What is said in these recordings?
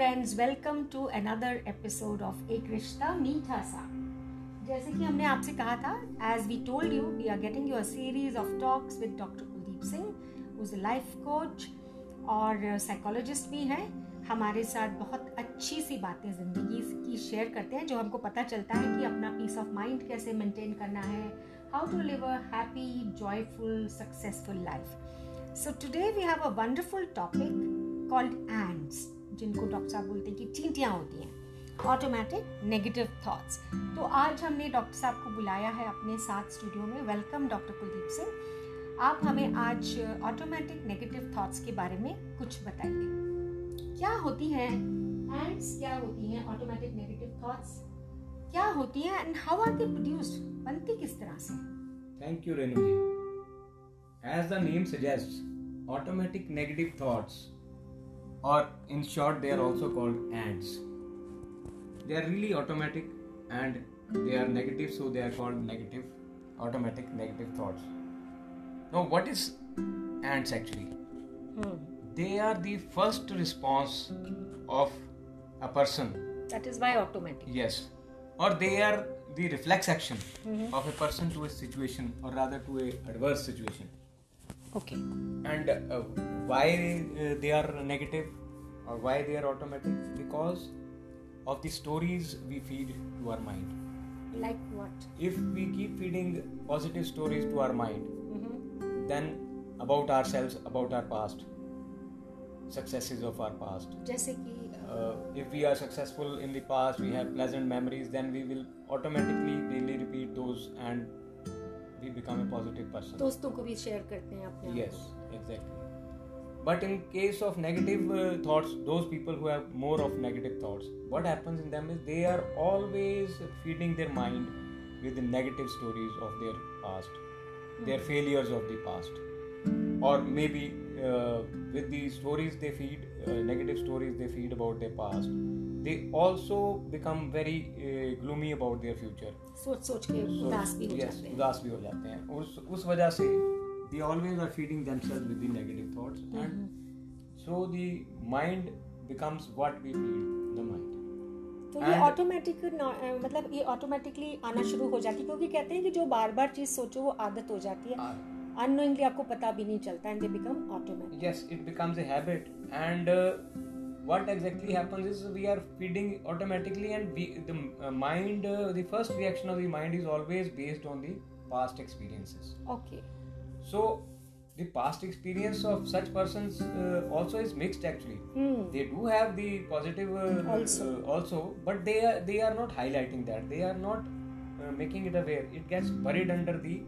Friends, welcome to another episode of Ek Rishta मीठा सा। जैसे कि हमने आपसे कहा था, as we told you, we are getting you a series of talks with doctor Kuldeep Singh, who is a life coach और साइकोलॉजिस्ट भी हैं। हमारे साथ बहुत अच्छी सी बातें ज़िंदगी की शेयर करते हैं, जो हमको पता चलता है कि अपना पीस ऑफ माइंड कैसे मेंटेन करना है, how to live a happy, joyful, successful life. So today we have a wonderful topic called ends, जिनको डॉक्टर साहब बोलते हैं कि चींटियाँ होती हैं, ऑटोमेटिक नेगेटिव थॉट्स। तो आज हमने डॉक्टर साहब को बुलाया है अपने साथ स्टूडियो में। Welcome doctor Kuldeep Singh. आप हमें आज ऑटोमेटिक नेगेटिव थॉट्स के बारे में कुछ बताइए। क्या होती हैं एंड्स, क्या होती हैं ऑटोमेटिक नेगेटिव थॉट्स, क्या होती हैं and how are they produced, बनती किस तरह से? Thank you, Renu ji. As the name suggests, automatic negative thoughts, or in short, they are also called ants. They are really automatic and they are negative, so they are called automatic negative thoughts. Now, what is ants actually? They are the first response of a person. That is why automatic. Yes. Or they are the reflex action of a person to a situation, or rather to a adverse situation. Okay. And why they are negative or why they are automatic? Because of the stories we feed to our mind. Like what? If we keep feeding positive stories to our mind, then about ourselves, about our past, successes of our past. जैसे कि if we are successful in the past, we have pleasant memories, then we will automatically daily repeat those and we become a positive person. दोस्तों को भी share करते हैं अपने। Yes, exactly. But in case of negative thoughts, those people who have more of negative thoughts, what happens in them is they are always feeding their mind with the negative stories of their past, their failures of the past, or maybe with the stories they feed, negative stories they feed about their past, they also become very gloomy about their future. सोच के उदास भी हो जाते हैं। उदास भी हो जाते हैं। उस वजह से they always are feeding themselves with the negative thoughts, and so the mind becomes what we feed the mind. तो ये ऑटोमेटिक मतलब ये ऑटोमेटिकली आना शुरू हो जाती है, क्योंकि कहते हैं कि जो बार बार चीज सोचो वो आदत हो जाती है, unknowingly आपको पता भी नहीं चलता, and they become automatic. Yes, it becomes a habit, and what exactly happens is we are feeding automatically, and the mind, the first reaction of the mind is always based on the past experiences. Okay. So the past experience of such persons also is mixed actually. They do have the positive also, but they are not highlighting that. They are not making it aware. It gets buried under the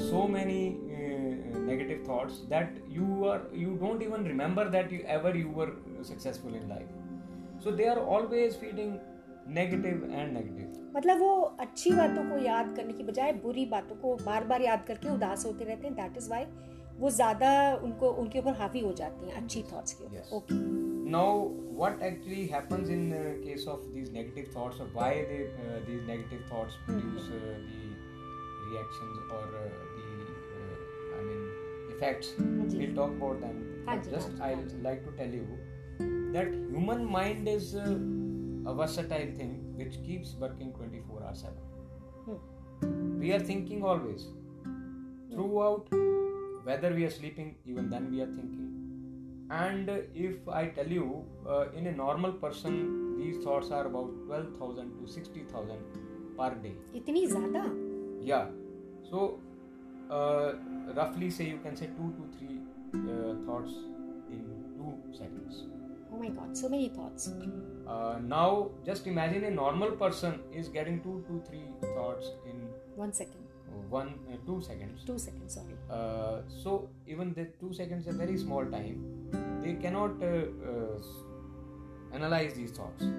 so many negative thoughts that you don't even remember that you were successful in life. So they are always feeding negative and negative. मतलब वो अच्छी बातों को याद करने की बजाय बुरी बातों को बार बार याद करके उदास होते रहते हैं। दैट इज वाई वो ज्यादा उनके ऊपर हावी हो जाती हैं अच्छी थॉट्स के ऊपर। Okay. Now what actually happens in case of these negative thoughts, or why these negative thoughts produce the reactions or the effects, we'll talk about them. Just I'd like to tell you that human mind is a versatile thing which keeps working 24 hours 7. We are thinking always throughout, whether we are sleeping, even then we are thinking. And if I tell you, in a normal person these thoughts are about 12,000 to 60,000 per day. इतनी ज़्यादा? Yeah. So roughly say you can say 2 to 3 thoughts in 2 seconds. Oh my God, so many thoughts. Now just imagine a normal person is getting 2 to 3 thoughts in 1 second. 2 seconds. 2 seconds, sorry. So even the 2 seconds is a very small time. They cannot analyze these thoughts.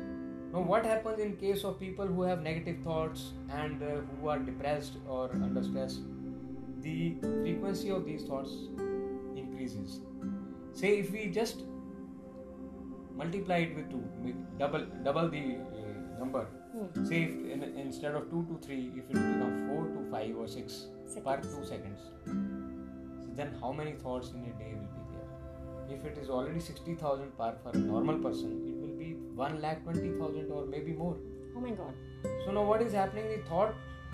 Now what happens in case of people who have negative thoughts and who are depressed or under stress? The frequency of these thoughts increases. Say if we just multiply it with 2, double the number. Say if instead of 2 to 3, if it becomes 4 to 5 or 6 per 2 seconds, so then how many thoughts in a day will be there? If it is already 60,000 for a normal person, it will be 1,20,000 or maybe more. Oh my God. So now what is happening? The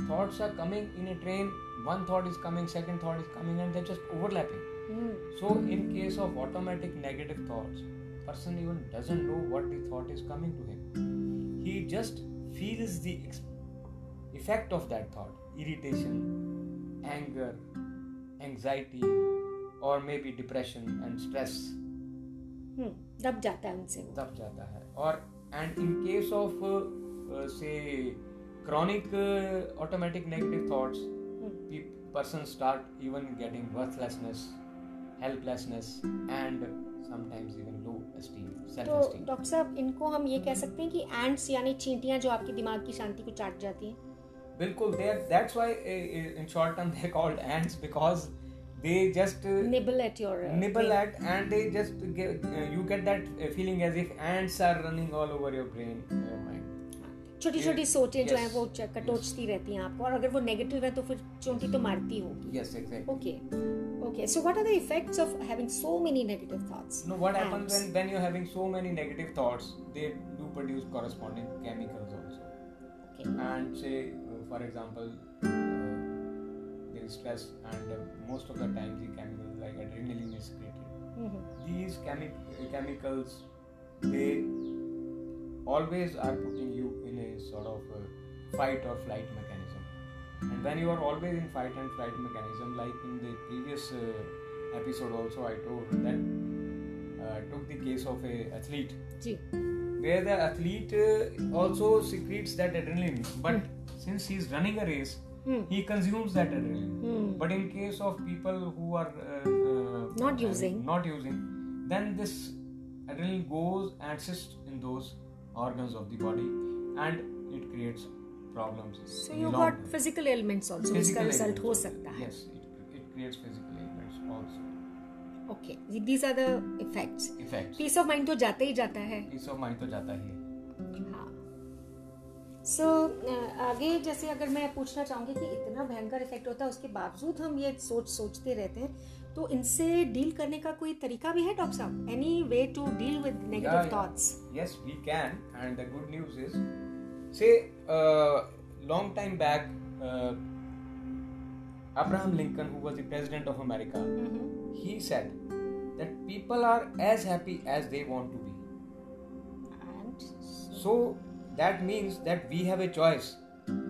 thoughts are coming in a train. One thought is coming, second thought is coming, and they're just overlapping. So in case of automatic negative thoughts, person even doesn't know what the thought is coming to him. He just feels the effect of that thought: irritation, anger, anxiety, or maybe depression and stress. दब जाता है उनसे, दब जाता है. और and in case of say chronic automatic negative thoughts, person start even getting worthlessness, helplessness, and sometimes even low esteem, self-esteem. तो doctor साहब, इनको हम ये कह सकते हैं कि एंट्स यानी चींटियां जो आपके दिमाग की शांति को चाट जाती हैं. बिल्कुल. That's why in short term they called ants, because they just nibble at your at, and they just you get that feeling as if ants are running all over your brain, your mind. छोटी छोटी सोचें जो हैं वो कटोचती रहती हैं आपको, और अगर वो नेगेटिव है तो फिर चोंटी तो मारती होगी. Yes, exactly. Okay. So what are the effects of having so many negative thoughts? No, what happens when you're having so many negative thoughts? They do produce corresponding chemicals also. Okay. And say, for example, there is stress, and most of the time the chemicals like adrenaline is secreted. These chemicals, they always are putting you in a sort of fight or flight mechanism. And when you are always in fight and flight mechanism, like in the previous episode also I told that took the case of a athlete, where the athlete also secretes that adrenaline, but since he is running a race, he consumes that adrenaline. But in case of people who are not using, then this adrenaline goes and sits in those organs of the body, and it creates problems. So you got physical ailments also. इसका result हो सकता है. Yes, it creates physical ailments also. Okay, these are the effects. Peace of mind तो जाता ही जाता है. Peace of mind तो जाता ही है. हाँ. So आगे जैसे अगर मैं पूछना चाहूँगी कि इतना भयंकर इफेक्ट होता है, उसके बावजूद हम ये सोचते रहते हैं, तो इनसे डील करने का कोई तरीका भी है डॉक्टर साहब? Any way to deal with negative thoughts? Yes, we can. And the good news is, say long time back, Abraham Lincoln, who was the president of America, he said that people are as happy as they want to be. And so that means that we have a choice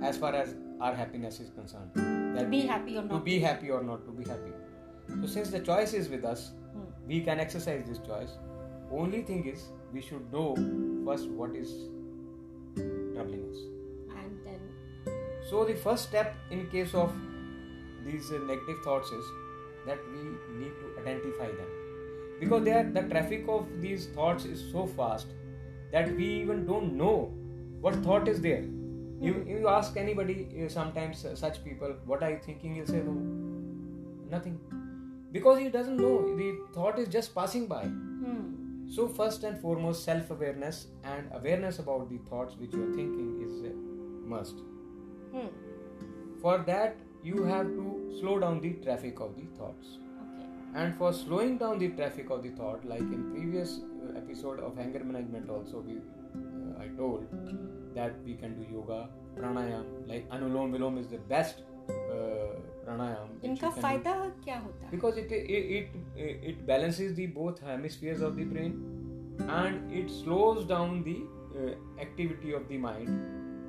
as far as our happiness is concerned. That to be happy or not. To be happy or not to be happy. So since the choice is with us, we can exercise this choice. Only thing is, we should know first what is troubling us. And then? So the first step in case of these negative thoughts is that we need to identify them. Because the traffic of these thoughts is so fast that we even don't know what thought is there. You ask anybody, sometimes such people, what are you thinking? He'll say, no, nothing. Because he doesn't know, the thought is just passing by. So first and foremost, self-awareness and awareness about the thoughts which you are thinking is a must. For that, you have to slow down the traffic of the thoughts. Okay. And for slowing down the traffic of the thought, like in previous episode of anger management also, I told that we can do yoga, pranayam, like Anulom Vilom is the best pranayam. इनका फायदा क्या होता है? Because it balances the both hemispheres of the brain, and it slows down the activity of the mind.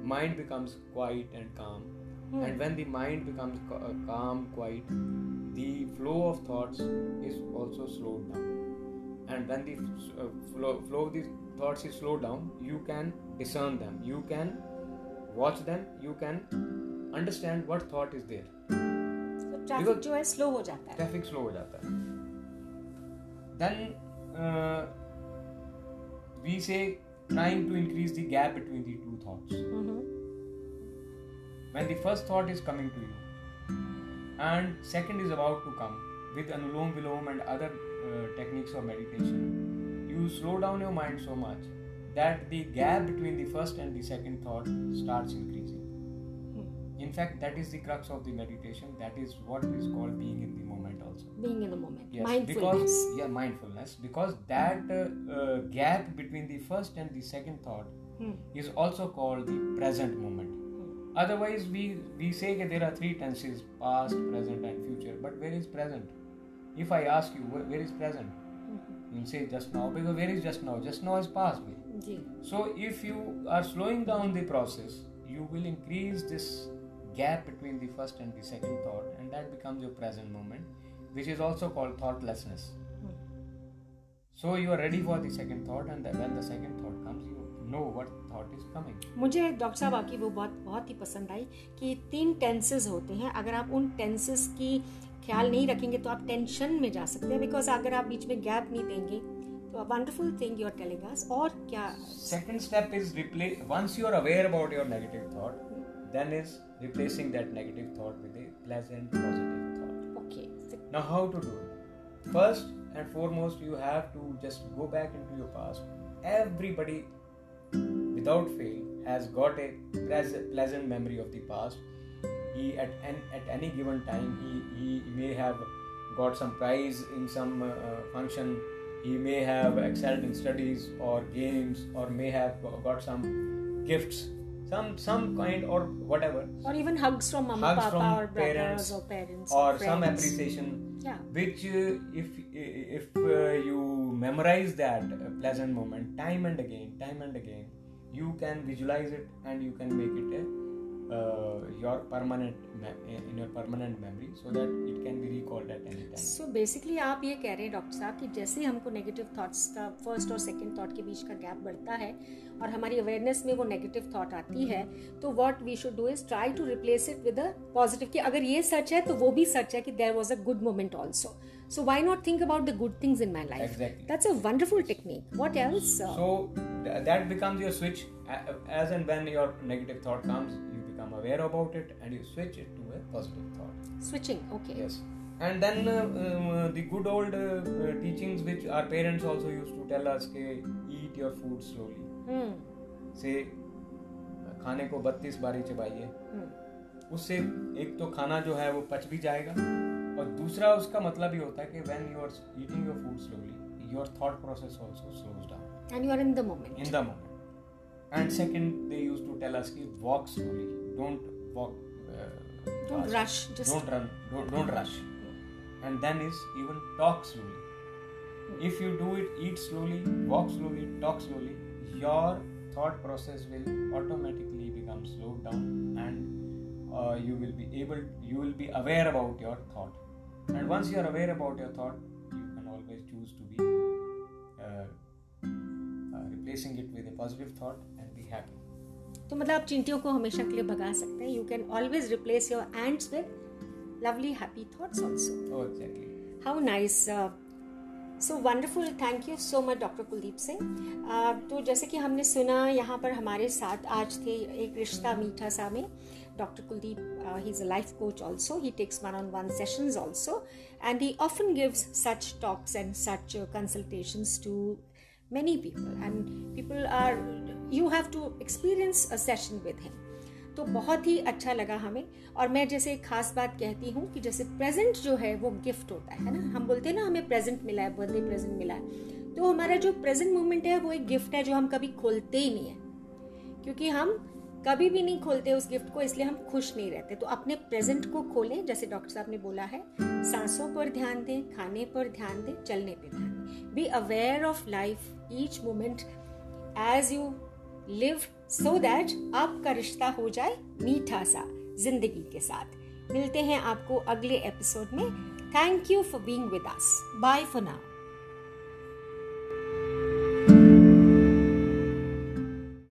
Mind becomes quiet and calm, and when the mind becomes calm, quiet, the flow of thoughts is also slowed down. And when the flow of the thoughts is slowed down, you can discern them, you can watch them, you can understand what thought is there. So traffic जो है slow हो जाता है. Traffic slow हो जाता है. Then we say trying to increase the gap between the two thoughts. When the first thought is coming to you and second is about to come, with Anulom Vilom and other techniques of meditation, you slow down your mind so much that the gap between the first and the second thought starts increasing. In fact, that is the crux of the meditation. That is what is called being in the moment also. being in the moment. Yes, Mindfulness. Mindfulness, because that gap between the first and the second thought is also called the present moment. Otherwise, we say that there are three tenses: past, present, and future. But where is present? If I ask you, where is present? You'll say just now, because where is just now? Just now is past. So if you are slowing down the process, you will increase this gap between the first and the second thought, and that becomes your present moment, which is also called thoughtlessness. So you are ready for the second thought, and when the second thought comes, you know what thought is coming. मुझे doctor साहब आपकी वो बात बहुत ही पसंद आई कि 3 tenses होते हैं. अगर आप उन टेंसेस की ख्याल नहीं रखेंगे तो आप टेंशन में जा सकते हैं, बिकॉज अगर आप बीच में गैप नहीं देंगे तो wonderful thing you are telling us. और क्या second step is replace, once you are aware about your negative thought, then is replacing that negative thought with a pleasant positive thought. Okay. Now how to do it? First and foremost, you have to just go back into your past. Everybody without fail has got a pleasant memory of the past. He at any given time he may have got some prize in some function. He may have excelled in studies or games, or may have got some gifts, some kind or whatever, or even hugs from mama, papa, or brothers or parents, or friends. Some appreciation, which if you memorize that pleasant moment time and again, you can visualize it and you can make it your permanent memory, so that it can be recalled at any time. So basically आप ये कह रहे हैं doctor साहब कि जैसे हमको negative thoughts का फर्स्ट और सेकंड थॉट के बीच का गैप बढ़ता है और हमारी अवेयरनेस में वो नेगेटिव थॉट आती है, तो what we should do is try to replace it with a positive, कि अगर ये सच है तो वो भी सच है कि there was a good moment also. So why not think about the good things in my life? Exactly. That's a wonderful technique. What else? So that becomes your switch. As and when your negative thought comes, you become aware about it and you switch it to a positive thought. Switching, okay. Yes. And then the good old teachings which our parents also used to tell us, eat your food slowly. Say खाने को 32 बारी चबाइए. उससे एक तो खाना जो है वो पच भी जाएगा, और दूसरा उसका मतलब ये होता है कि when you are eating your food slowly, your thought process also slows down. And you are in the moment. In the moment. And second, they used to tell us, walk slowly. Don't walk. Don't rush. Just don't run. Don't rush. And then is even talk slowly. If you do it, eat slowly, walk slowly, talk slowly, your thought process will automatically become slowed down, and you will be aware about your thought. And once you are aware about your thought, you can always choose to be replacing it with a positive thought and be happy. तो मतलब आप चींटियों को हमेशा के लिए भगा सकते हैं. You can always replace your ants with lovely happy thoughts also. Oh, exactly. How nice. So wonderful. Thank you so much, Dr. Kuldeep Singh. तो जैसे कि हमने सुना, यहाँ पर हमारे साथ आज थे एक रिश्ता मीठा सा में Dr. Kuldeep. He's a life coach also. He takes one-on-one sessions also, and he often gives such talks and such consultations to many people. And you have to experience a session with him. तो बहुत ही अच्छा लगा हमें. और मैं जैसे एक खास बात कहती हूँ कि जैसे प्रेजेंट जो है वो गिफ्ट होता है ना. हम बोलते हैं ना हमें प्रेजेंट मिला है, बर्थडे प्रेजेंट मिला है. तो हमारा जो प्रेजेंट मोमेंट है वो एक गिफ्ट है जो हम कभी खोलते ही नहीं है, क्योंकि हम कभी भी नहीं खोलते उस गिफ्ट को, इसलिए हम खुश नहीं रहते. तो अपने प्रेजेंट को खोलें, जैसे डॉक्टर साहब ने बोला है, सांसों पर ध्यान दें, खाने पर ध्यान दें, चलने पर ध्यान दें. Be aware of life, each moment as you live, so that आपका रिश्ता हो जाए मीठा सा जिंदगी के साथ. मिलते हैं आपको अगले एपिसोड में. Thank you for being with us. Bye for now.